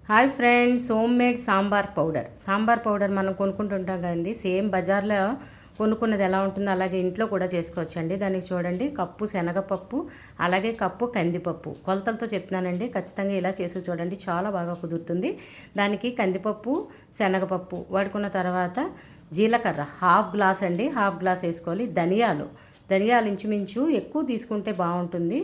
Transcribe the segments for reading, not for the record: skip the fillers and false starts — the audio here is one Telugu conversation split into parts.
Hi friends, home made sambar powder మనం కొనుక్కుంటుంటాం కదండి. సేమ్ బజార్లో కొనుక్కున్నది ఎలా ఉంటుందో అలాగే ఇంట్లో కూడా చేసుకోవచ్చండి. దానికి చూడండి, కప్పు శనగపప్పు, అలాగే కప్పు కందిపప్పు కొలతలతో చెప్తున్నానండి. ఖచ్చితంగా ఇలా చేసి చూడండి, చాలా బాగా కుదురుతుంది. దానికి కందిపప్పు, శనగపప్పు వాడుకున్న తర్వాత జీలకర్ర హాఫ్ గ్లాస్ అండి, హాఫ్ గ్లాస్ వేసుకోవాలి. ధనియాలు ఇంచుమించు ఎక్కువ తీసుకుంటే బాగుంటుంది.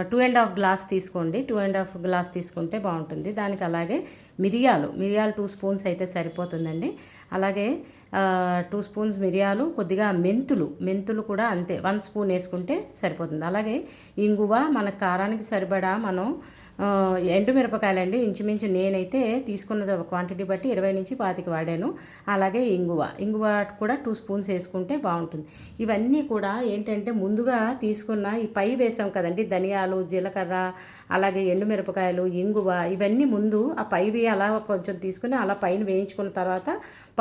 2.5 గ్లాస్ తీసుకోండి. 2.5 గ్లాస్ తీసుకుంటే బాగుంటుంది. దానికి అలాగే మిరియాలు 2 స్పూన్స్ అయితే సరిపోతుందండి. అలాగే 2 స్పూన్స్ మిరియాలు, కొద్దిగా మెంతులు కూడా అంతే 1 స్పూన్ వేసుకుంటే సరిపోతుంది. అలాగే ఇంగువ మన కారానికి సరిపడా మనం ఎండుమిరపకాయలండి, ఇంచుమించు నేనైతే తీసుకున్న క్వాంటిటీ బట్టి 20 నుంచి 25 వాడాను. అలాగే ఇంగువ కూడా 2 స్పూన్స్ వేసుకుంటే బాగుంటుంది. ఇవన్నీ కూడా ఏంటంటే ముందుగా తీసుకున్న ఈ పై వేసాం కదండి, ధనియాలు, జీలకర్ర, అలాగే ఎండుమిరపకాయలు, ఇంగువ, ఇవన్నీ ముందు ఆ పైవి అలా కొంచెం తీసుకుని అలా పైన వేయించుకున్న తర్వాత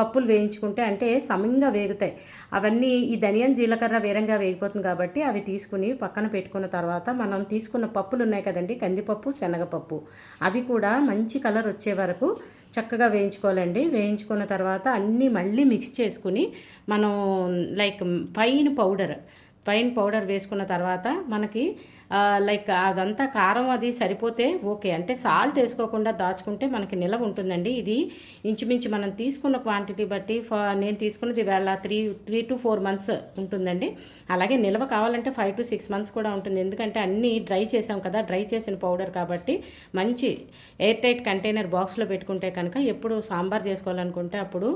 పప్పులు వేయించుకుంటే అంటే సమంగా వేగుతాయి. అవన్నీ ఈ ధనియం, జీలకర్ర వేరంగా వేగిపోతుంది కాబట్టి అవి తీసుకుని పక్కన పెట్టుకున్న తర్వాత మనం తీసుకున్న పప్పులు ఉన్నాయి కదండి, కందిపప్పు, శనగపప్పు, అవి కూడా మంచి కలర్ వచ్చే వరకు చక్కగా వేయించుకోవాలండి. వేయించుకున్న తర్వాత అన్నీ మళ్ళీ మిక్స్ చేసుకుని మనం లైక్ ఫైన్ పౌడర్ వేసుకున్న తర్వాత మనకి లైక్ అదంతా కారం అది సరిపోతే ఓకే. అంటే సాల్ట్ వేసుకోకుండా దాచుకుంటే మనకి నిలవ ఉంటుందండి. ఇది ఇంచుమించు మనం తీసుకున్న క్వాంటిటీ బట్టి నేను తీసుకున్నది వేళ 3 to 4 months ఉంటుందండి. అలాగే నిల్వ కావాలంటే 5 to 6 months కూడా ఉంటుంది. ఎందుకంటే అన్నీ డ్రై చేసాం కదా, డ్రై చేసిన పౌడర్ కాబట్టి మంచి ఎయిర్ టైట్ కంటైనర్ బాక్స్లో పెట్టుకుంటే కనుక ఎప్పుడు సాంబార్ చేసుకోవాలనుకుంటే అప్పుడు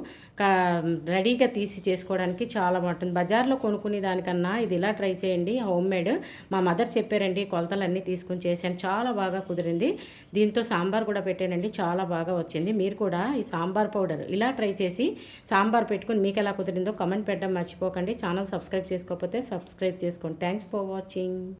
రెడీగా తీసి చేసుకోవడానికి చాలా బాగుంటుంది. బజార్లో కొనుక్కునే దానికన్నా ఇది ఇలా ట్రై చేయండి. హోమ్ మేడ్ మా మదర్ చెప్పారండి, కొలతలన్నీ తీసుకుని చేశాను, చాలా బాగా కుదిరింది. దీంతో సాంబార్ కూడా పెట్టానండి, చాలా బాగా వచ్చింది. మీరు కూడా ఈ సాంబార్ పౌడర్ ఇలా ట్రై చేసి సాంబార్ పెట్టుకుని మీకు ఎలా కుదిరిందో కమెంట్ పెట్టడం మర్చిపోకండి. ఛానల్ సబ్స్క్రైబ్ చేసుకోకపోతే సబ్స్క్రైబ్ చేసుకోండి. Thanks for watching.